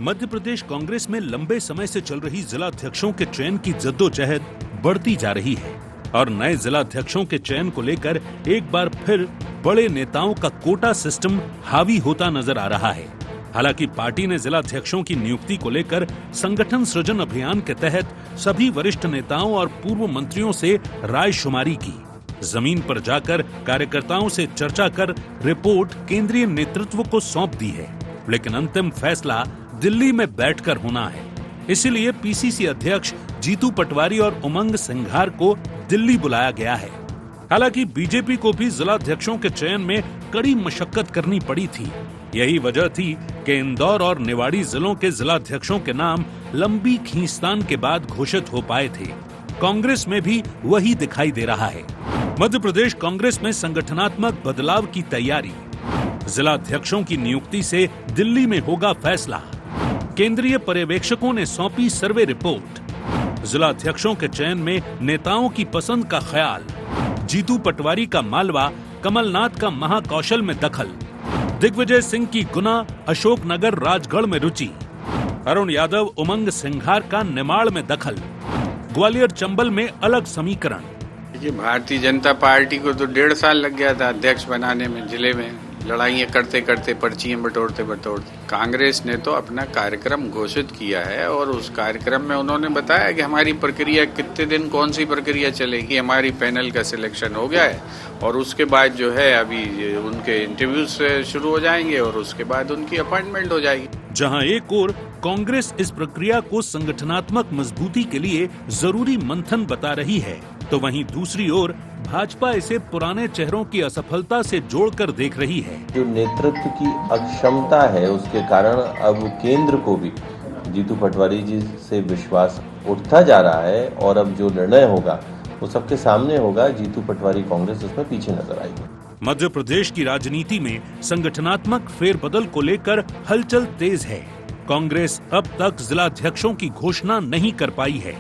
मध्य प्रदेश कांग्रेस में लंबे समय से चल रही जिलाध्यक्षों के चयन की जद्दोजहद बढ़ती जा रही है और नए जिलाध्यक्षों के चयन को लेकर एक बार फिर बड़े नेताओं का कोटा सिस्टम हावी होता नजर आ रहा है। हालांकि पार्टी ने जिलाध्यक्षों की नियुक्ति को लेकर संगठन सृजन अभियान के तहत सभी वरिष्ठ नेताओं और पूर्व मंत्रियों से रायशुमारी की। जमीन पर जाकर कार्यकर्ताओं से चर्चा कर रिपोर्ट केंद्रीय नेतृत्व को सौंप दी है, लेकिन अंतिम फैसला दिल्ली में बैठकर होना है। इसीलिए पीसीसी अध्यक्ष जीतू पटवारी और उमंग सिंघार को दिल्ली बुलाया गया है। हालांकि बीजेपी को भी जिलाध्यक्षों के चयन में कड़ी मशक्कत करनी पड़ी थी। यही वजह थी कि इंदौर और निवाड़ी जिलों के जिलाध्यक्षों के नाम लंबी खींचतान के बाद घोषित हो पाए थे। कांग्रेस में भी वही दिखाई दे रहा है। मध्य प्रदेश कांग्रेस में संगठनात्मक बदलाव की तैयारी। जिलाध्यक्षों की नियुक्ति से दिल्ली में होगा फैसला। केंद्रीय पर्यवेक्षकों ने सौंपी सर्वे रिपोर्ट। जिलाध्यक्षों के चयन में नेताओं की पसंद का ख्याल। जीतू पटवारी का मालवा, कमलनाथ का महाकौशल में दखल। दिग्विजय सिंह की गुना, अशोकनगर, राजगढ़ में रुचि। अरुण यादव, उमंग सिंघार का निमाड़ में दखल। ग्वालियर चंबल में अलग समीकरण। भारतीय जनता पार्टी को तो 1.5 साल लग गया था अध्यक्ष बनाने में। जिले में लड़ाइयाँ करते करते, पर्चियां बटोरते बटोरते। कांग्रेस ने तो अपना कार्यक्रम घोषित किया है और उस कार्यक्रम में उन्होंने बताया कि हमारी प्रक्रिया कितने दिन, कौन सी प्रक्रिया चलेगी। हमारी पैनल का सिलेक्शन हो गया है और उसके बाद जो है अभी उनके इंटरव्यूज शुरू हो जाएंगे और उसके बाद उनकी अपॉइंटमेंट हो जाएगी। जहां एक ओर कांग्रेस इस प्रक्रिया को संगठनात्मक मजबूती के लिए जरूरी मंथन बता रही है, तो वहीं दूसरी ओर भाजपा इसे पुराने चेहरों की असफलता से जोड़कर देख रही है। जो नेतृत्व की अक्षमता है उसके कारण अब केंद्र को भी जीतू पटवारी जी से विश्वास उठता जा रहा है और अब जो निर्णय होगा वो सबके सामने होगा। जीतू पटवारी कांग्रेस उसमें पीछे नजर आएगी। मध्य प्रदेश की राजनीति में संगठनात्मक फेरबदल को लेकर हलचल तेज है। कांग्रेस अब तक जिलाध्यक्षों की घोषणा नहीं कर पाई है,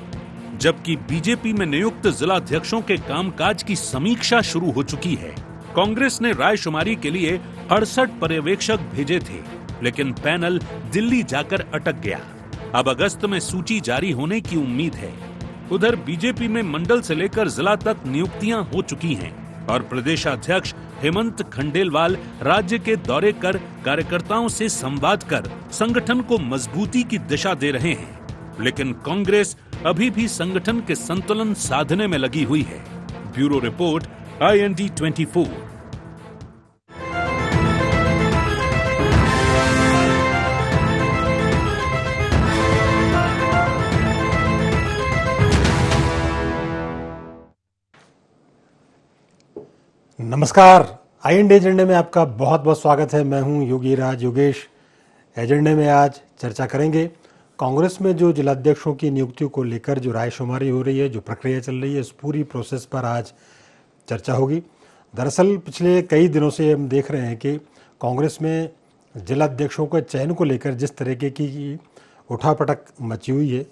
जबकि बीजेपी में नियुक्त जिलाध्यक्षों के कामकाज की समीक्षा शुरू हो चुकी है। कांग्रेस ने रायशुमारी के लिए 68 पर्यवेक्षक भेजे थे, लेकिन पैनल दिल्ली जाकर अटक गया। अब अगस्त में सूची जारी होने की उम्मीद है। उधर बीजेपी में मंडल से लेकर जिला तक नियुक्तियां हो चुकी हैं और प्रदेशाध्यक्ष हेमंत खंडेलवाल राज्य के दौरे कर कार्यकर्ताओं से संवाद कर संगठन को मजबूती की दिशा दे रहे हैं। लेकिन कांग्रेस अभी भी संगठन के संतुलन साधने में लगी हुई है। Bureau report, IND 24। नमस्कार, IND एजेंडे में आपका बहुत बहुत स्वागत है। मैं हूं योगी राज योगेश। एजेंडे में आज चर्चा करेंगे कांग्रेस में जो जिलाध्यक्षों की नियुक्तियों को लेकर जो रायशुमारी हो रही है, जो प्रक्रिया चल रही है, इस पूरी प्रोसेस पर आज चर्चा होगी। दरअसल पिछले कई दिनों से हम देख रहे हैं कि कांग्रेस में जिलाध्यक्षों के चयन को लेकर जिस तरीके की उठापटक मची हुई है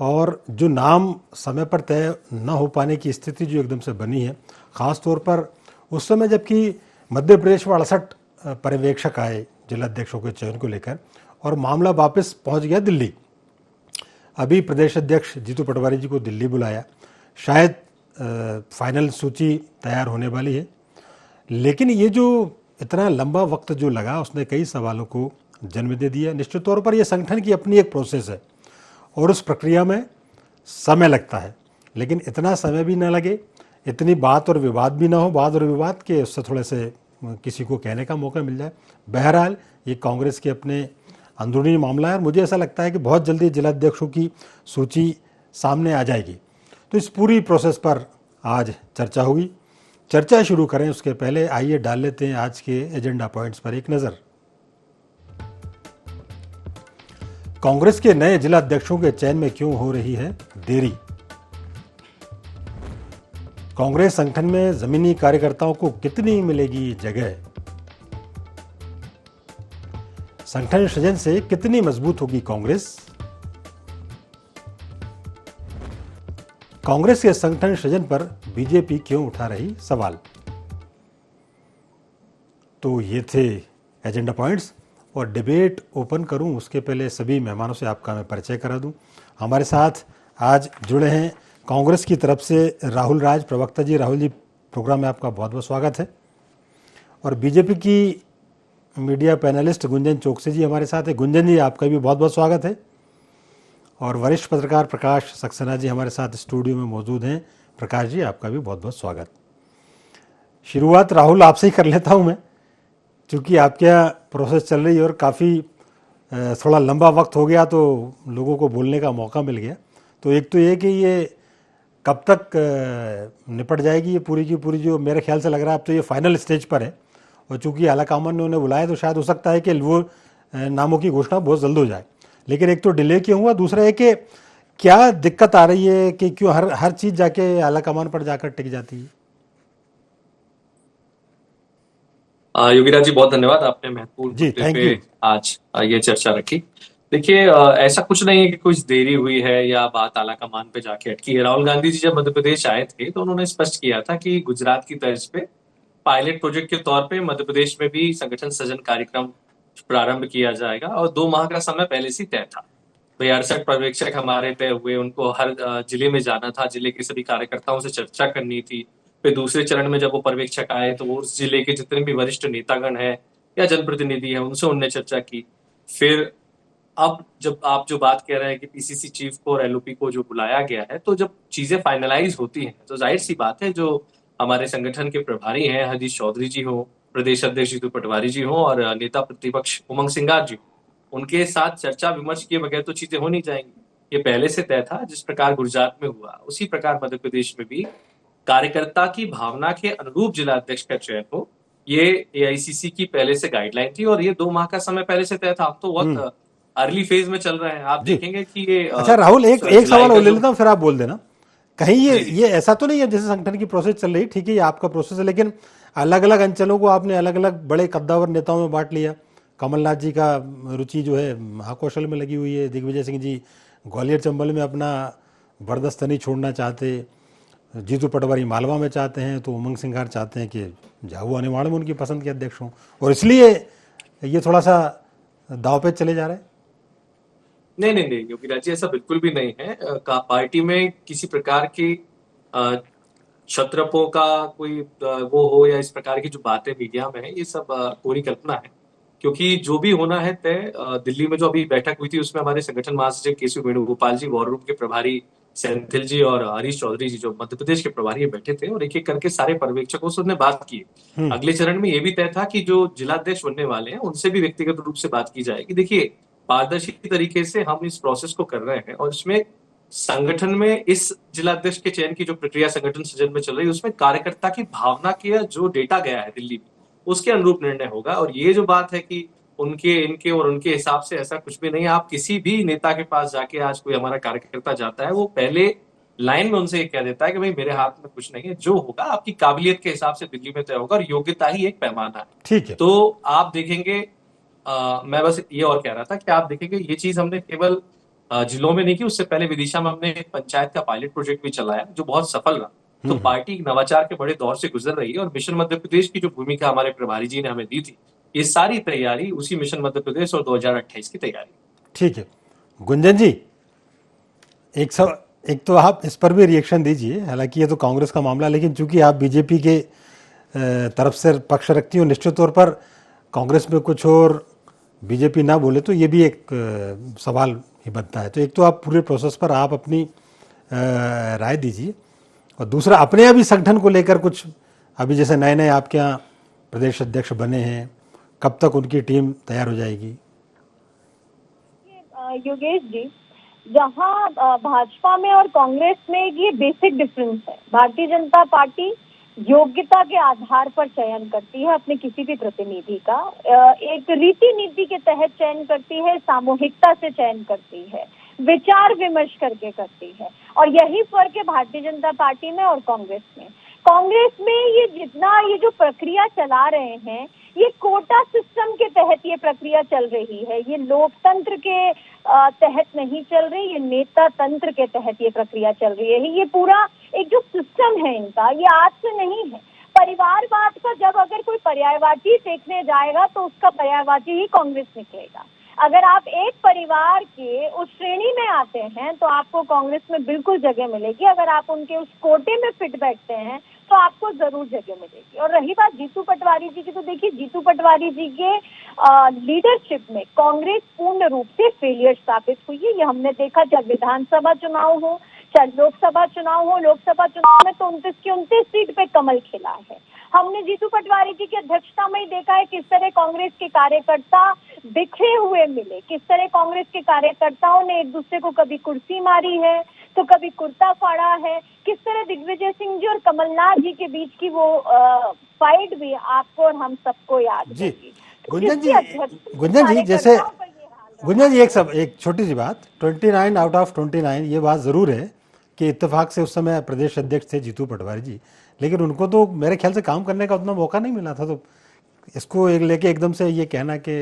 और जो नाम समय पर तय न हो पाने की स्थिति जो एकदम से बनी है, ख़ास तौर पर उस समय जबकि मध्य प्रदेश में 68 पर्यवेक्षक आए जिलाध्यक्षों के चयन को लेकर और मामला वापस पहुंच गया दिल्ली। अभी प्रदेश अध्यक्ष जीतू पटवारी जी को दिल्ली बुलाया, शायद फाइनल सूची तैयार होने वाली है। लेकिन ये जो इतना लंबा वक्त जो लगा उसने कई सवालों को जन्म दे दिया। निश्चित तौर पर यह संगठन की अपनी एक प्रोसेस है और उस प्रक्रिया में समय लगता है, लेकिन इतना समय भी ना लगे, इतनी बात और विवाद भी ना हो, बात और विवाद के उससे थोड़े से किसी को कहने का मौका मिल जाए। बहरहाल ये कांग्रेस के अपने अंदरूनी मामला है और मुझे ऐसा लगता है कि बहुत जल्दी जिलाध्यक्षों की सूची सामने आ जाएगी। तो इस पूरी प्रोसेस पर आज चर्चा होगी। चर्चा शुरू करें उसके पहले आइए डाल लेते हैं आज के एजेंडा पॉइंट्स पर एक नज़र। कांग्रेस के नए जिलाध्यक्षों के चयन में क्यों हो रही है देरी? कांग्रेस संगठन में जमीनी कार्यकर्ताओं को कितनी मिलेगी जगह? संगठन सृजन से कितनी मजबूत होगी कांग्रेस? कांग्रेस के संगठन सृजन पर बीजेपी क्यों उठा रही सवाल? तो ये थे एजेंडा पॉइंट्स। और डिबेट ओपन करूं उसके पहले सभी मेहमानों से आपका मैं परिचय करा दूं। हमारे साथ आज जुड़े हैं कांग्रेस की तरफ से राहुल राज, प्रवक्ता जी। राहुल जी, प्रोग्राम में आपका बहुत बहुत स्वागत है। और बीजेपी की मीडिया पैनलिस्ट गुंजन चौकसी जी हमारे साथ है। गुंजन जी, आपका भी बहुत बहुत स्वागत है। और वरिष्ठ पत्रकार प्रकाश सक्सेना जी हमारे साथ स्टूडियो में मौजूद हैं। प्रकाश जी, आपका भी बहुत बहुत स्वागत। शुरुआत राहुल आपसे ही कर लेता हूं मैं, क्योंकि आपके यहाँ प्रोसेस चल रही है और काफ़ी थोड़ा लंबा वक्त हो गया तो लोगों को बोलने का मौका मिल गया। तो एक तो ये कि ये कब तक निपट जाएगी ये पूरी की पूरी, जो मेरे ख्याल से लग रहा है अब तो ये फाइनल स्टेज पर है। और चूंकि आलाकमान ने उन्हें बुलाया तो शायद हो सकता है कि वो नामों की घोषणा बहुत जल्द हो जाए। लेकिन एक तो डिले क्यों हुआ, दूसरा है कि क्या दिक्कत आ रही है कि क्यों हर चीज़ जाके आलाकमान पर जाकर टिक जाती है। योगीराज जी, बहुत धन्यवाद। आपने महत्वपूर्ण जी, मुद्दे थैंक पे यू। आज ये चर्चा रखी। देखिए, ऐसा कुछ नहीं है कि कुछ देरी हुई है या बात आलाकमान पे जाके अटकी है। राहुल गांधी जी जब मध्य प्रदेश आए थे तो उन्होंने स्पष्ट किया था कि गुजरात की तर्ज पे पायलट प्रोजेक्ट के तौर पे मध्य प्रदेश में भी संगठन सृजन कार्यक्रम प्रारंभ किया जाएगा और 2 माह का समय पहले से तय था। 68 पर्यवेक्षक हमारे तय हुए, उनको हर जिले में जाना था, जिले के सभी कार्यकर्ताओं से चर्चा करनी थी। फिर दूसरे चरण में जब वो पर्यवेक्षक आए तो वो उस जिले के जितने भी वरिष्ठ नेतागण हैं या जनप्रतिनिधि हैं उनसे उनने चर्चा की। फिर अब जब आप जो बात कह रहे हैं कि पीसीसी चीफ को और एलओपी को जो बुलाया गया है, तो जब चीजें फाइनलाइज होती हैं तो जाहिर सी बात है, जो हमारे संगठन के प्रभारी हैं हरीश चौधरी जी हो, प्रदेश अध्यक्ष जीतू पटवारी जी हो और नेता प्रतिपक्ष उमंग सिंगार जी, उनके साथ चर्चा विमर्श किए बगैर तो चीजें हो नहीं जाएंगी। ये पहले से तय था। जिस प्रकार गुजरात में हुआ उसी प्रकार मध्य प्रदेश में भी कार्यकर्ता की भावना के अनुरूप जिला अध्यक्ष का चयन हो, ये एआईसीसी की पहले से गाइडलाइन थी और ये 2 माह का समय पहले से तय था। अब तो बहुत अर्ली फेज में चल रहे हैं। आप जी। देखेंगे कि ये अच्छा राहुल, एक सवाल और ले लेता हूँ, फिर आप बोल देना। कहीं जी। ये ऐसा तो नहीं है जैसे संगठन की प्रोसेस चल रही, ठीक है, ये आपका प्रोसेस है, लेकिन अलग अलग अंचलों को आपने अलग अलग बड़े कद्दावर नेताओं में बांट लिया। कमलनाथ जी का रुचि जो है महाकौशल में लगी हुई है, दिग्विजय सिंह जी ग्वालियर चंबल में अपना बर्दस्त नहीं छोड़ना चाहते, जीतू पटवारी मालवा में चाहते हैं, तो उमंग सिंघार चाहते हैं कि झाबुआ निमाड़ में उनकी पसंद के अध्यक्ष हों, और इसलिए ये थोड़ा सा दाव पे चले जा रहे हैं। नहीं योगीराज जी, ऐसा बिल्कुल भी नहीं है। पार्टी में किसी प्रकार की क्षत्रपों का कोई वो हो या इस प्रकार की जो बातें मीडिया में है, ये सब पूरी कल्पना है। क्योंकि जो भी होना है तय, दिल्ली में जो अभी बैठक हुई थी उसमें हमारे संगठन महासचिव केसी वेणुगोपाल जी, वॉर रूम के प्रभारी सेंथिल जी और हरीश चौधरी जी जो मध्य प्रदेश के प्रभारी बैठे थे और एक एक करके सारे पर्यवेक्षकों से उन्होंने बात की। अगले चरण में ये भी तय था कि जो जिलाध्यक्ष बनने वाले हैं उनसे भी व्यक्तिगत रूप से बात की जाएगी। देखिए, पारदर्शी तरीके से हम इस प्रोसेस को कर रहे हैं और इसमें संगठन में इस जिलाध्यक्ष के चयन की जो प्रक्रिया संगठन सृजन में चल रही है उसमें कार्यकर्ता की भावना के जो डेटा गया है दिल्ली में उसके अनुरूप निर्णय होगा। और ये जो बात है कि उनके इनके और उनके हिसाब से, ऐसा कुछ भी नहीं है। आप किसी भी नेता के पास जाके आज कोई हमारा कार्यकर्ता जाता है, वो पहले लाइन में उनसे ये कह देता है कि भाई मेरे हाथ में कुछ नहीं है, जो होगा आपकी काबिलियत के हिसाब से दिल्ली में तय होगा और योग्यता ही एक पैमाना है। ठीक है। तो आप देखेंगे, मैं बस ये और कह रहा था कि आप देखेंगे ये चीज हमने केवल जिलों में नहीं की, उससे पहले विदिशा में हमने एक पंचायत का पायलट प्रोजेक्ट भी चलाया जो बहुत सफल रहा। तो पार्टी नवाचार के बड़े दौर से गुजर रही है और मिशन मध्य प्रदेश की जो भूमिका हमारे प्रभारी जी ने हमें दी थी, ये सारी तैयारी उसी मिशन मध्य प्रदेश और 2028 की तैयारी। ठीक है गुंजन जी, एक तो आप इस पर भी रिएक्शन दीजिए। हालांकि ये तो कांग्रेस का मामला, लेकिन चूंकि आप बीजेपी के तरफ से पक्ष रखती हो, निश्चित तौर पर कांग्रेस में कुछ और बीजेपी ना बोले तो ये भी एक सवाल ही बनता है। तो एक तो आप पूरे प्रोसेस पर आप अपनी राय दीजिए, और दूसरा अपने अभी संगठन को लेकर कुछ, अभी जैसे नए नए आपके यहाँ प्रदेश अध्यक्ष बने हैं, कब तक उनकी टीम तैयार हो जाएगी? योगेश जी, जहाँ भाजपा में और कांग्रेस में ये बेसिक डिफरेंस है। भारतीय जनता पार्टी योग्यता के आधार पर चयन करती है अपने किसी भी प्रतिनिधि का, एक रीति नीति के तहत चयन करती है, सामूहिकता से चयन करती है, विचार विमर्श करके करती है। और यही फर्क है भारतीय जनता पार्टी में और कांग्रेस में। कांग्रेस में ये जो प्रक्रिया चला रहे हैं, ये कोटा सिस्टम के तहत ये प्रक्रिया चल रही है, ये लोकतंत्र के तहत नहीं चल रही, ये नेता तंत्र के तहत ये प्रक्रिया चल रही है। ये पूरा एक जो सिस्टम है इनका, ये आज से नहीं है। परिवारवाद का जब अगर कोई पर्यायवादी देखने जाएगा तो उसका पर्यायवादी ही कांग्रेस निकलेगा। अगर आप एक परिवार के उस श्रेणी में आते हैं तो आपको कांग्रेस में बिल्कुल जगह मिलेगी। अगर आप उनके उस कोटे में फिट बैठते हैं तो आपको जरूर जगह मिलेगी। और रही बात जीतू पटवारी जी की, तो देखिए जीतू पटवारी जी के लीडरशिप में कांग्रेस पूर्ण रूप से फेलियर साबित हुई है। ये हमने देखा, चाहे विधानसभा चुनाव हो चाहे लोकसभा चुनाव हो। लोकसभा चुनाव में तो 29 की 29 सीट पे कमल खिला है। हमने जीतू पटवारी जी की अध्यक्षता में ही देखा है किस तरह कांग्रेस के कार्यकर्ता बिखरे हुए मिले, किस तरह कांग्रेस के कार्यकर्ताओं ने एक दूसरे को कभी कुर्सी मारी है तो कभी कुर्ता फाड़ा है, किस तरह दिग्विजय सिंह जी और कमलनाथ जी के बीच की वो फाइट भी आपको और हम सबको याद जी। होगी। गुंजन जी जैसे गुंजन जी एक छोटी सी बात, 29 आउट ऑफ 29, ये बात जरूर है कि इत्तेफाक से उस समय प्रदेश अध्यक्ष थे जीतू पटवारी जी, लेकिन उनको तो मेरे ख्याल से काम करने का उतना मौका नहीं मिला था। तो इसको लेके एकदम से ये कहना कि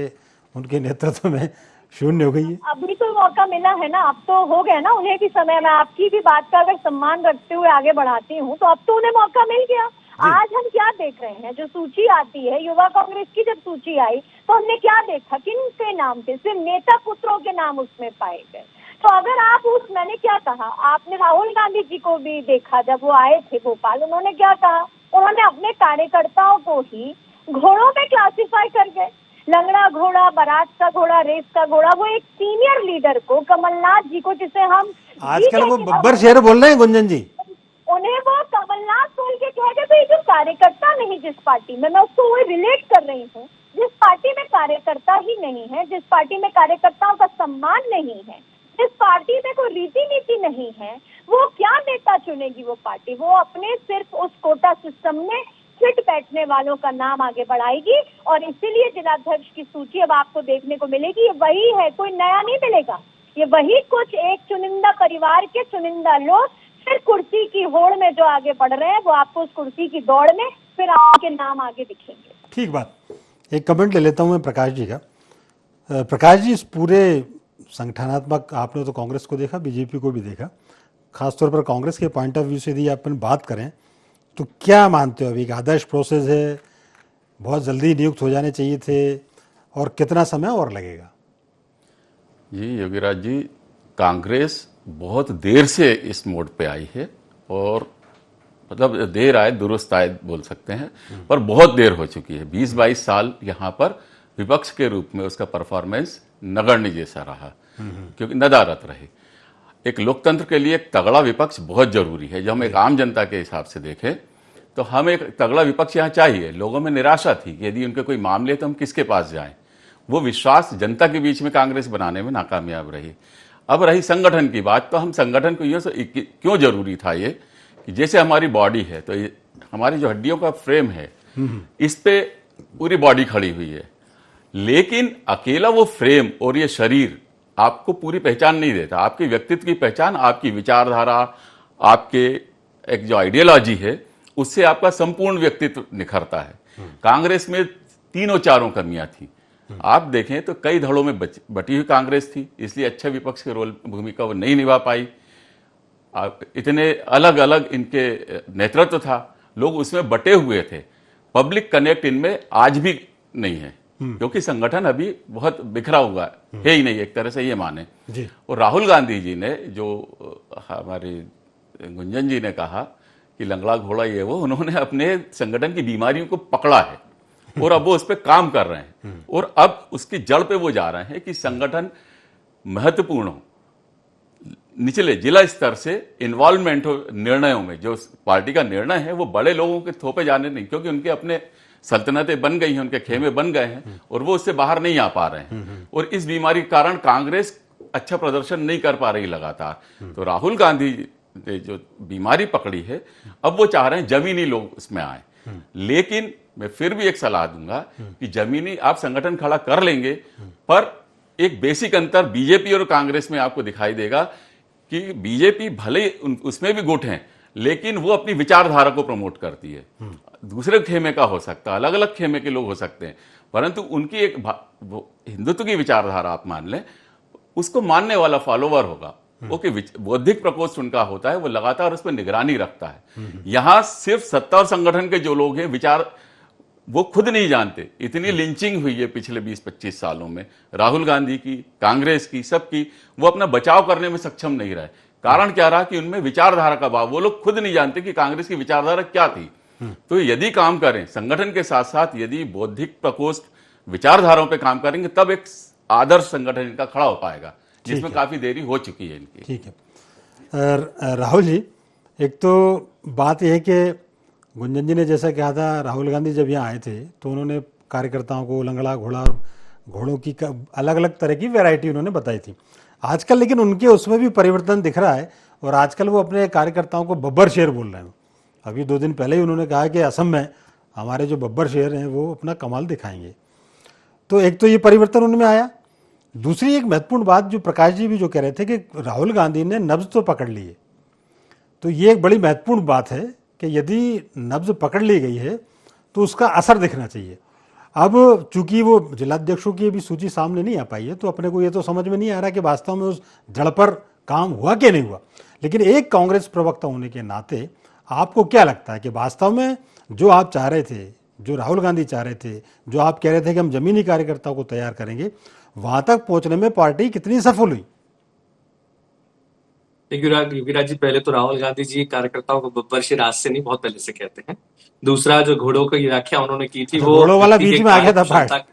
उनके नेतृत्व में शून्य हो गई है। अभी तो मौका मिला है ना, अब तो हो गया ना उन्हें भी समय। मैं आपकी भी बात का अगर सम्मान रखते हुए आगे बढ़ाती हूँ तो अब तो उन्हें मौका मिल गया। आज हम क्या देख रहे हैं, जो सूची आती है युवा कांग्रेस की, जब सूची आई तो हमने क्या देखा, किन के नाम थे, सिर्फ नेता पुत्रों के नाम उसमें पाए गए। तो अगर आप मैंने क्या कहा, आपने राहुल गांधी जी को भी देखा जब वो आए थे भोपाल, उन्होंने क्या कहा, उन्होंने अपने कार्यकर्ताओं को ही घोड़ों में क्लासिफाई कर गए। लंगड़ा घोड़ा, बारात का घोड़ा, रेस का घोड़ा। वो एक सीनियर लीडर को, कमलनाथ जी को, जिसे हम आजकल वो बब्बर शेर बोल रहे हैं गुंजन जी, उन्हें वो कमलनाथ बोल के कह गए। भाई जो कार्यकर्ता नहीं जिस पार्टी में, मैं उसको वही रिलेट कर रही हूँ, जिस पार्टी में कार्यकर्ता ही नहीं है, जिस पार्टी में कार्यकर्ताओं का सम्मान नहीं है, जिस पार्टी में कोई रीति नीति नहीं है, वो क्या नेता चुनेगी वो पार्टी। वो अपने सिर्फ उस कोटा सिस्टम में फिट बैठने वालों का नाम आगे बढ़ाएगी। और इसीलिए जिलाध्यक्ष की सूची अब आपको देखने को मिलेगी। ये वही है, कोई नया नहीं मिलेगा। ये वही कुछ एक चुनिंदा परिवार के चुनिंदा लोग फिर कुर्सी की होड़ में जो आगे बढ़ रहे हैं, वो आपको उस कुर्सी की दौड़ में फिर आपके नाम आगे दिखेंगे। ठीक बात। एक कमेंट ले लेता हूं मैं प्रकाश जी का। प्रकाश जी, इस पूरे संगठनात्मक, आपने तो कांग्रेस को देखा, बीजेपी को भी देखा, खासतौर पर कांग्रेस के पॉइंट ऑफ व्यू से यदि अपन बात करें तो क्या मानते हो, अभी एक आदर्श प्रोसेस है, बहुत जल्दी नियुक्त हो जाने चाहिए थे, और कितना समय और लगेगा? जी योगीराज जी, कांग्रेस बहुत देर से इस मोड पे आई है, और मतलब देर आए दुरुस्त आए बोल सकते हैं, पर बहुत देर हो चुकी है। 20-22 साल यहाँ पर विपक्ष के रूप में उसका परफॉर्मेंस नगण्य जैसा रहा, क्योंकि नदारत रही। एक लोकतंत्र के लिए एक तगड़ा विपक्ष बहुत जरूरी है। जब हम एक आम जनता के हिसाब से देखें तो हमें एक तगड़ा विपक्ष यहाँ चाहिए। लोगों में निराशा थी कि यदि उनके कोई मामले तो हम किसके पास जाएं। वो विश्वास जनता के बीच में कांग्रेस बनाने में नाकामयाब रही। अब रही संगठन की बात, तो हम संगठन को यूँ क्यों जरूरी था ये कि जैसे हमारी बॉडी है, तो हमारी जो हड्डियों का फ्रेम है, इस पे पूरी बॉडी खड़ी हुई है, लेकिन अकेला वो फ्रेम और ये शरीर आपको पूरी पहचान नहीं देता। आपके व्यक्तित्व की पहचान, आपकी विचारधारा, आपके एक जो आइडियोलॉजी है, उससे आपका संपूर्ण व्यक्तित्व निखरता है। कांग्रेस में तीनों चारों कमियां थी। आप देखें तो कई धड़ों में बटी हुई कांग्रेस थी, इसलिए अच्छे विपक्ष के रोल भूमिका वो नहीं निभा पाई। इतने अलग अलग इनके नेतृत्व था, लोग उसमें बटे हुए थे। पब्लिक कनेक्ट इनमें आज भी नहीं है, क्योंकि संगठन अभी बहुत बिखरा हुआ है ही नहीं, एक तरह से ये माने। और राहुल गांधी जी ने, जो हमारे गुंजन जी ने कहा कि लंगड़ा घोड़ा ये वो, उन्होंने अपने संगठन की बीमारियों को पकड़ा है और अब वो उस पर काम कर रहे हैं, और अब उसकी जड़ पे वो जा रहे हैं कि संगठन महत्वपूर्ण हो, निचले जिला स्तर से इन्वॉल्वमेंट हो निर्णयों में। जो पार्टी का निर्णय है वो बड़े लोगों के थोपे जाने नहीं, क्योंकि उनके अपने सल्तनतें बन गई हैं, उनके खेमे बन गए हैं, और वो उससे बाहर नहीं आ पा रहे हैं। और इस बीमारी के कारण कांग्रेस अच्छा प्रदर्शन नहीं कर पा रही लगातार। तो राहुल गांधी ने जो बीमारी पकड़ी है, अब वो चाह रहे हैं जमीनी लोग उसमें आए। लेकिन मैं फिर भी एक सलाह दूंगा कि जमीनी आप संगठन खड़ा कर लेंगे, पर एक बेसिक अंतर बीजेपी और कांग्रेस में आपको दिखाई देगा कि बीजेपी भले उसमें भी गुट हैं, लेकिन वो अपनी विचारधारा को प्रमोट करती है। दूसरे खेमे का हो सकता है, अलग अलग खेमे के लोग हो सकते हैं, परंतु उनकी एक वो हिंदुत्व की विचारधारा आप मान लें, उसको मानने वाला फॉलोवर होगा। वो कि बौद्धिक प्रकोष्ठ उनका होता है, वो लगातार उस पर निगरानी रखता है। यहाँ सिर्फ सत्ता और संगठन के जो लोग हैं, विचार वो खुद नहीं जानते। इतनी लिंचिंग हुई है पिछले 20-25 सालों में, राहुल गांधी की, कांग्रेस की, सबकी, वो अपना बचाव करने में सक्षम नहीं रहे। कारण क्या रहा कि उनमें विचारधारा का अभाव, वो लोग खुद नहीं जानते कि कांग्रेस की विचारधारा क्या थी। तो यदि काम करें संगठन के साथ साथ, यदि बौद्धिक प्रकोष्ठ विचारधाराओं पे काम करेंगे, तब एक आदर्श संगठन इनका खड़ा हो पाएगा, जिसमें काफी देरी हो चुकी है इनकी। ठीक है। राहुल जी, एक तो बात यह है कि गुंजन जी ने जैसा कहा था, राहुल गांधी जब यहाँ आए थे तो उन्होंने कार्यकर्ताओं को लंगड़ा घोड़ा और घोड़ों की अलग अलग तरह की वैरायटी उन्होंने बताई थी। आजकल लेकिन उनके उसमें भी परिवर्तन दिख रहा है और आजकल वो अपने कार्यकर्ताओं को बब्बर शेर बोल रहे हैं। अभी 2 दिन पहले ही उन्होंने कहा कि असम में हमारे जो बब्बर शेर हैं वो अपना कमाल दिखाएंगे। तो एक तो ये परिवर्तन उनमें आया। दूसरी एक महत्वपूर्ण बात जो प्रकाश जी भी जो कह रहे थे कि राहुल गांधी ने नब्ज तो पकड़ ली है, तो ये एक बड़ी महत्वपूर्ण बात है कि यदि नब्ज पकड़ ली गई है तो उसका असर दिखना चाहिए। अब चूंकि वो जिलाध्यक्षों की अभी सूची सामने नहीं आ पाई है, तो अपने को ये तो समझ में नहीं आ रहा कि वास्तव में उस जड़ पर काम हुआ कि नहीं हुआ। लेकिन एक कांग्रेस प्रवक्ता होने के नाते आपको क्या लगता है कि वास्तव में जो आप चाह रहे थे, जो राहुल गांधी चाह रहे थे, जो आप कह रहे थे कि हम जमीनी कार्यकर्ताओं को तैयार करेंगे, वहां तक पहुंचने में पार्टी कितनी सफल हुई? युवराज जी, पहले तो राहुल गांधी जी कार्यकर्ताओं को बब्बर शेर आज से नहीं, बहुत पहले से कहते हैं। दूसरा, जो घोड़ों की व्याख्या उन्होंने की थी, वो घोड़ों वाला बीच में आ गया था पार्ट।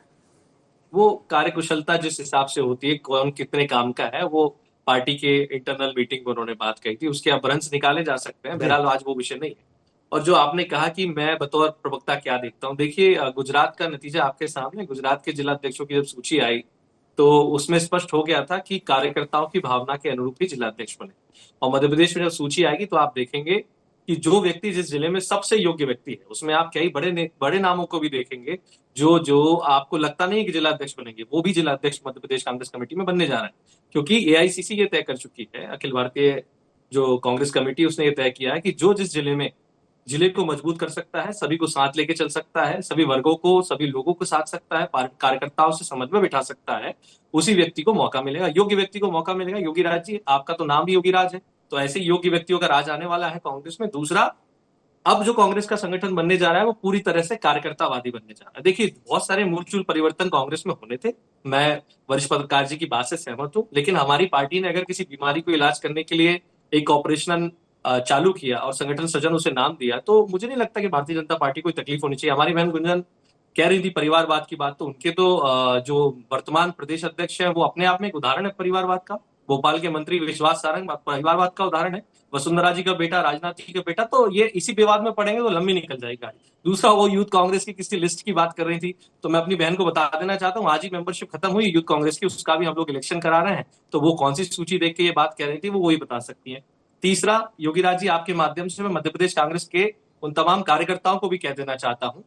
वो कार्यकुशलता जिस हिसाब से होती है, कौन कितने काम का है, वो पार्टी के इंटरनल मीटिंग में उन्होंने बात कही थी। उसके अपभ्रंश निकाले जा सकते हैं, बहरहाल आज वो विषय नहीं है। और जो आपने कहा कि मैं बतौर प्रवक्ता क्या देखता हूँ, देखिए गुजरात का नतीजा आपके सामने। गुजरात के जिलाध्यक्षों की जब सूची आई तो उसमें स्पष्ट हो गया था कि कार्यकर्ताओं की भावना के अनुरूप ही जिलाध्यक्ष बने। और मध्य प्रदेश में जब सूची आएगी तो आप देखेंगे कि जो व्यक्ति जिस जिले में सबसे योग्य व्यक्ति है, उसमें आप कई बड़े नामों को भी देखेंगे जो आपको लगता नहीं कि जिलाध्यक्ष बनेंगे, वो भी जिलाध्यक्ष मध्य प्रदेश कांग्रेस कमेटी में बनने जा रहा है। क्योंकि एआईसीसी ये तय कर चुकी है, अखिल भारतीय जो कांग्रेस कमेटी, उसने ये तय किया है कि जो जिस जिले में जिले को मजबूत कर सकता है, सभी को साथ लेके चल सकता है, सभी वर्गों को, सभी लोगों को साथ सकता है, कार्यकर्ताओं से समझ में बिठा सकता है, उसी व्यक्ति को मौका मिलेगा, योग्य व्यक्ति को मौका मिलेगा। योगी राज जी, आपका तो नाम भी योगी राज है, तो ऐसे योग्य व्यक्तियों का राज आने वाला है कांग्रेस में। दूसरा, अब जो कांग्रेस का संगठन बनने जा रहा है वो पूरी तरह से कार्यकर्तावादी बनने जा रहा है। देखिए, बहुत सारे मूलचूल परिवर्तन कांग्रेस में होने थे, मैं वरिष्ठ पत्रकार जी की बात से सहमत हूं, लेकिन हमारी पार्टी ने अगर किसी बीमारी को इलाज करने के लिए एक ऑपरेशन चालू किया और संगठन सृजन उसे नाम दिया, तो मुझे नहीं लगता कि भारतीय जनता पार्टी को तकलीफ होनी चाहिए। हमारी बहन गुंजन कह रही थी परिवारवाद की बात, तो उनके तो जो वर्तमान प्रदेश अध्यक्ष है वो अपने आप में एक उदाहरण है परिवारवाद का। भोपाल के मंत्री विश्वास सारंग परिवारवाद का उदाहरण है, वसुंधरा जी का बेटा, राजनाथ जी का बेटा। तो ये इसी विवाद में पड़ेंगे तो लंबी निकल जाएगी गाड़ी। दूसरा, वो यूथ कांग्रेस की किसी लिस्ट की बात कर रही थी, तो मैं अपनी बहन को बता देना चाहता हूँ, आज ही मेंबरशिप खत्म हुई यूथ कांग्रेस की, उसका भी हम लोग इलेक्शन करा रहे हैं, तो वो कौन सी सूची देख के ये बात कह रही थी वो वही बता सकती है। तीसरा, योगी राज जी, आपके माध्यम से मैं मध्य प्रदेश कांग्रेस के उन तमाम कार्यकर्ताओं को भी कह देना चाहता हूं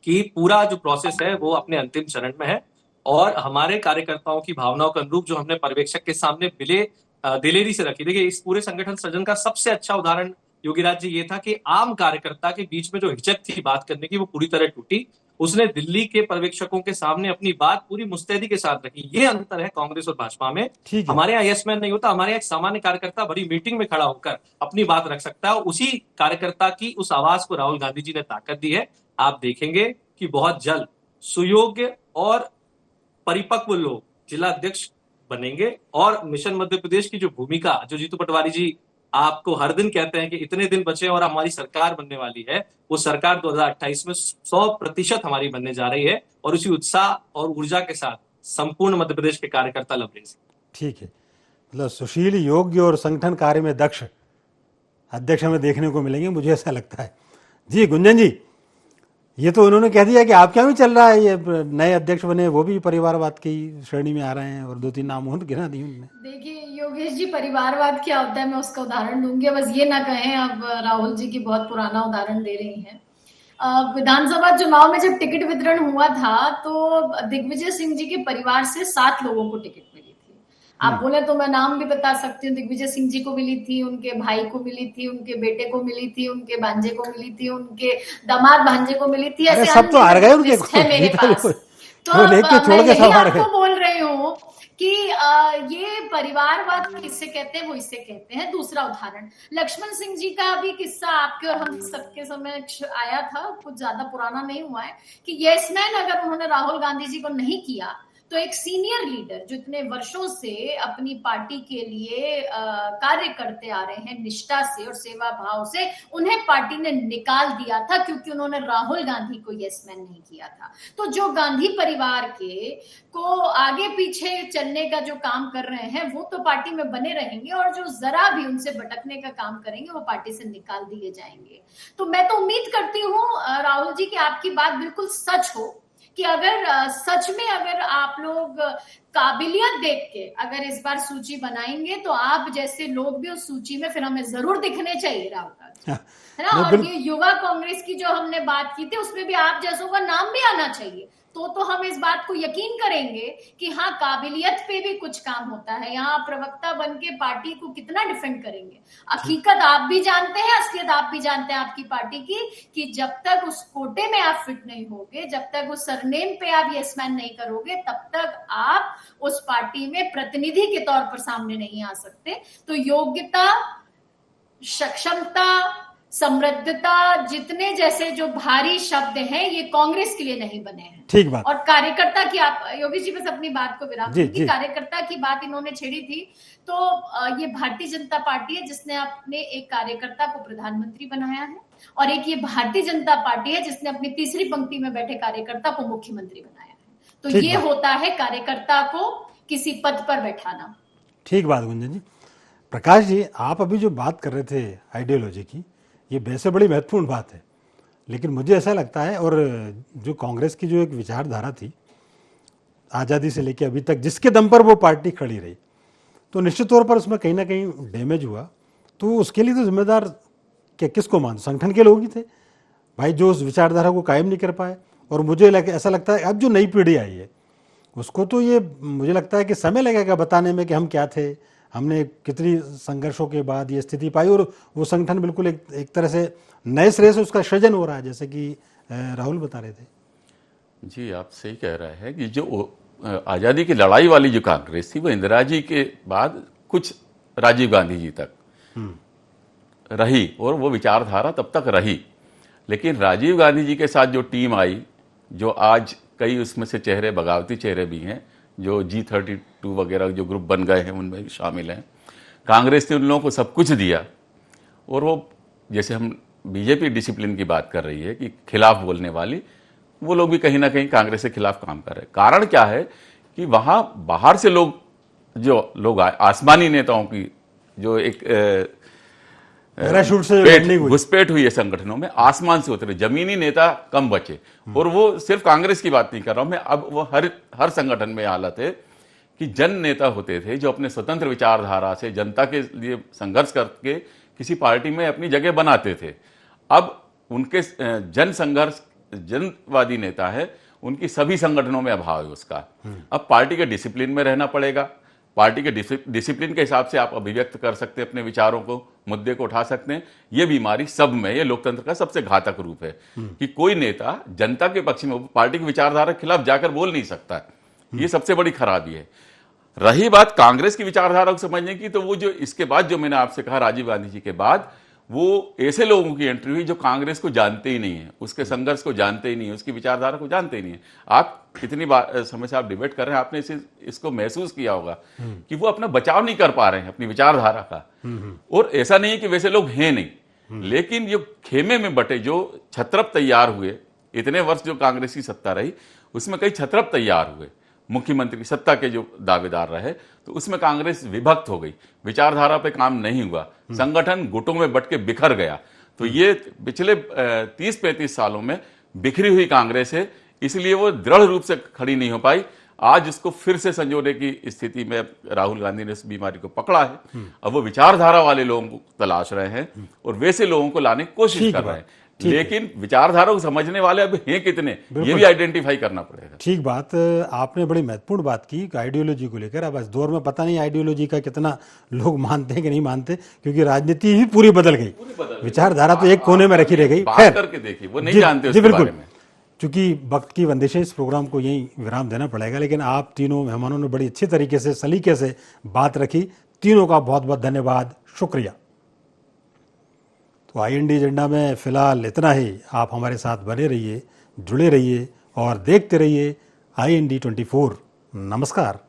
कि पूरा जो प्रोसेस है वो अपने अंतिम चरण में है और हमारे कार्यकर्ताओं की भावनाओं के अनुरूप जो हमने पर्यवेक्षक के सामने दिलेरी से रखी। देखिए, इस पूरे संगठन सृजन का सबसे अच्छा उदाहरण योगी राज जी ये था कि आम कार्यकर्ता के बीच में जो हिचक थी बात करने की, वो पूरी तरह टूटी। उसने दिल्ली के पर्यवेक्षकों के सामने अपनी बात पूरी मुस्तैदी के साथ रखी। ये अंतर है कांग्रेस और भाजपा में। हमारे यहाँ यस मैन नहीं होता, हमारे यहाँ एक सामान्य कार्यकर्ता बड़ी मीटिंग में खड़ा होकर अपनी बात रख सकता है। उसी कार्यकर्ता की उस आवाज को राहुल गांधी जी ने ताकत दी है। आप देखेंगे कि बहुत जल्द सुयोग्य और परिपक्व लोग जिलाध्यक्ष बनेंगे और मिशन मध्य प्रदेश की जो भूमिका, जो जीतू पटवारी जी आपको हर दिन कहते हैं कि इतने दिन बचे और हमारी सरकार बनने वाली है, वो सरकार 2028 में 100% हमारी बनने जा रही है और उसी उत्साह और ऊर्जा के साथ संपूर्ण मध्य प्रदेश के कार्यकर्ता लबरेज। ठीक है, मतलब सुशील, योग्य और संगठन कार्य में दक्ष अध्यक्ष हमें देखने को मिलेंगे, मुझे ऐसा लगता है। जी गुंजन जी, ये तो उन्होंने कह दिया कि आपके यहाँ भी चल रहा है, ये नए अध्यक्ष बने वो भी परिवारवाद की श्रेणी में आ रहे हैं और 2-3 नाम और गिना दिए उन्होंने। देखिए योगेश जी, परिवारवाद क्या होता है मैं उसका उदाहरण दूंगी, बस ये ना कहें अब राहुल जी की बहुत पुराना उदाहरण दे रही हैं। विधानसभा चुनाव में जब टिकट वितरण हुआ था तो दिग्विजय सिंह जी के परिवार से 7 लोगों को टिकट मिली थी। आप बोले तो मैं नाम भी बता सकती हूँ। दिग्विजय सिंह जी को मिली थी, उनके भाई को मिली थी, उनके बेटे को मिली थी, उनके भांजे को मिली थी, उनके दामाद भांजे को मिली थी। ऐसे सब तो हार गए उनके है मेरे पास। तो वो लेके छोड़ मैं के यही सब आ रहे आपको हैं। बोल रही हूँ कि ये परिवारवाद किससे कहते हैं वो इससे कहते हैं। दूसरा उदाहरण लक्ष्मण सिंह जी का भी किस्सा आपके और हम सबके समक्ष आया था, कुछ ज्यादा पुराना नहीं हुआ है, कि यस मैन अगर उन्होंने राहुल गांधी जी को नहीं किया तो एक सीनियर लीडर जो इतने वर्षों से अपनी पार्टी के लिए कार्य करते आ रहे हैं निष्ठा से और सेवा भाव से, उन्हें पार्टी ने निकाल दिया था क्योंकि उन्होंने राहुल गांधी को यस मैन नहीं किया था। तो जो गांधी परिवार के को आगे पीछे चलने का जो काम कर रहे हैं वो तो पार्टी में बने रहेंगे, और जो जरा भी उनसे भटकने का काम करेंगे वो पार्टी से निकाल दिए जाएंगे। तो मैं तो उम्मीद करती हूँ राहुल जी कि आपकी बात बिल्कुल सच हो, कि अगर सच में अगर आप लोग काबिलियत देख के अगर इस बार सूची बनाएंगे तो आप जैसे लोग भी उस सूची में फिर हमें जरूर दिखने चाहिए राहुल गांधी, है ना। और ये युवा कांग्रेस की जो हमने बात की थी उसमें भी आप जैसों का नाम भी आना चाहिए, तो हम इस बात को यकीन करेंगे कि हाँ काबिलियत पे भी कुछ काम होता है। यहाँ प्रवक्ता बन के पार्टी को कितना डिफेंड करेंगे। हकीकत आप भी जानते हैं, असलियत आप भी जानते हैं आपकी पार्टी की, कि जब तक उस कोटे में आप फिट नहीं होगे, जब तक उस सरनेम पे आप यस मैन नहीं करोगे, तब तक आप उस पार्टी में प्रतिनिधि के तौर पर सामने नहीं आ सकते। तो योग्यता, सक्षमता, समृद्धता, जितने जैसे जो भारी शब्द हैं ये कांग्रेस के लिए नहीं बने हैं। ठीक बात। और कार्यकर्ता की, आप योगी जी बस अपनी बात को विराम दीजिए। कार्यकर्ता की बात इन्होंने छेड़ी थी, तो ये भारतीय जनता पार्टी है जिसने अपने एक कार्यकर्ता को प्रधानमंत्री बनाया है, और एक ये भारतीय जनता पार्टी है जिसने अपनी तीसरी पंक्ति में बैठे कार्यकर्ता को मुख्यमंत्री बनाया है। तो ये होता है कार्यकर्ता को किसी पद पर बैठाना। ठीक बात गुंजन जी। प्रकाश जी, आप अभी जो बात कर रहे थे आइडियोलॉजी की, ये वैसे बड़ी महत्वपूर्ण बात है, लेकिन मुझे ऐसा लगता है, और जो कांग्रेस की जो एक विचारधारा थी आज़ादी से लेकर अभी तक, जिसके दम पर वो पार्टी खड़ी रही, तो निश्चित तौर पर उसमें कहीं ना कहीं डैमेज हुआ। तो उसके लिए तो जिम्मेदार क्या किसको मान, संगठन के लोग ही थे भाई, जो उस विचारधारा को कायम नहीं कर पाए। और मुझे ऐसा लगता है अब जो नई पीढ़ी आई है उसको तो ये मुझे लगता है कि समय लगेगा बताने में कि हम क्या थे, हमने कितनी संघर्षों के बाद ये स्थिति पाई, और वो संगठन बिल्कुल एक तरह से नए सिरे से उसका सृजन हो रहा है, जैसे कि राहुल बता रहे थे। जी, आप सही कह रहे हैं कि जो आज़ादी की लड़ाई वाली जो कांग्रेस थी वो इंदिरा जी के बाद कुछ राजीव गांधी जी तक रही, और वो विचारधारा तब तक रही। लेकिन राजीव गांधी जी के साथ जो टीम आई, जो आज कई उसमें से चेहरे बगावती चेहरे भी हैं, जो G32 वगैरह जो ग्रुप बन गए हैं उनमें भी शामिल हैं। कांग्रेस ने उन लोगों को सब कुछ दिया, और वो जैसे हम बीजेपी डिसिप्लिन की बात कर रही है कि खिलाफ बोलने वाली, वो लोग भी कहीं ना कहीं कांग्रेस के खिलाफ काम कर रहे हैं। कारण क्या है कि वहां बाहर से लोग आए, आसमानी नेताओं की जो एक घुसपैठ हुई है संगठनों में, आसमान से उतरे, जमीनी नेता कम बचे। और वो सिर्फ कांग्रेस की बात नहीं कर रहा हूं मैं, अब वो हर संगठन में हालत है कि जन नेता होते थे जो अपने स्वतंत्र विचारधारा से जनता के लिए संघर्ष करके किसी पार्टी में अपनी जगह बनाते थे। अब उनके जन संघर्ष, जनवादी नेता है, उनकी सभी संगठनों में अभाव है उसका। अब पार्टी के डिसिप्लिन में रहना पड़ेगा, पार्टी के डिसिप्लिन के हिसाब से आप अभिव्यक्त कर सकते हैं अपने विचारों को, मुद्दे को उठा सकते हैं। ये बीमारी सब में, ये लोकतंत्र का सबसे घातक रूप है कि कोई नेता जनता के पक्ष में पार्टी की विचारधारा के खिलाफ जाकर बोल नहीं सकता। ये सबसे बड़ी खराबी है। रही बात कांग्रेस की विचारधारा को समझने की, तो वो जो इसके बाद जो मैंने आपसे कहा राजीव गांधी जी के बाद, वो ऐसे लोगों की एंट्री हुई जो कांग्रेस को जानते ही नहीं है, उसके संघर्ष को जानते ही नहीं है, उसकी विचारधारा को जानते ही नहीं है। आप कितनी समय से आप डिबेट कर रहे हैं, आपने इसको महसूस किया होगा कि वो अपना बचाव नहीं कर पा रहे हैं अपनी विचारधारा का। और ऐसा नहीं है कि वैसे लोग हैं नहीं, लेकिन जो खेमे में बटे जो छत्रप तैयार हुए, इतने वर्ष जो कांग्रेस की सत्ता रही उसमें कई छत्रप तैयार हुए, मुख्यमंत्री सत्ता के जो दावेदार रहे, तो उसमें कांग्रेस विभक्त हो गई, विचारधारा पे काम नहीं हुआ, संगठन गुटों में बट के बिखर गया। तो ये पिछले 30-35 सालों में बिखरी हुई कांग्रेस है, इसलिए वो दृढ़ रूप से खड़ी नहीं हो पाई। आज उसको फिर से संजोने की स्थिति में राहुल गांधी ने इस बीमारी को पकड़ा है। अब वो विचारधारा वाले लोगों को तलाश रहे हैं और वैसे लोगों को लाने की कोशिश कर रहे हैं, लेकिन विचारधारा को समझने वाले अब हैं कितने, ये भी आइडेंटिफाई करना पड़ेगा। ठीक बात, आपने बड़ी महत्वपूर्ण बात की आइडियोलॉजी को लेकर। अब इस दौर में पता नहीं आइडियोलॉजी का कितना लोग मानते हैं कि नहीं मानते, क्योंकि राजनीति ही पूरी बदल गई, विचारधारा तो एक कोने में रखी रह गई। खैर करके देखिए, वो नहीं जानते उसके बारे में। चूंकि वक्त की बंदिश है, इस प्रोग्राम को यहीं विराम देना पड़ेगा, लेकिन आप तीनों मेहमानों ने बड़ी अच्छी तरीके से, सलीके से बात रखी। तीनों का बहुत बहुत धन्यवाद, शुक्रिया। तो IND एजेंडा में फिलहाल इतना ही। आप हमारे साथ बने रहिए, जुड़े रहिए और देखते रहिए IND 24। नमस्कार।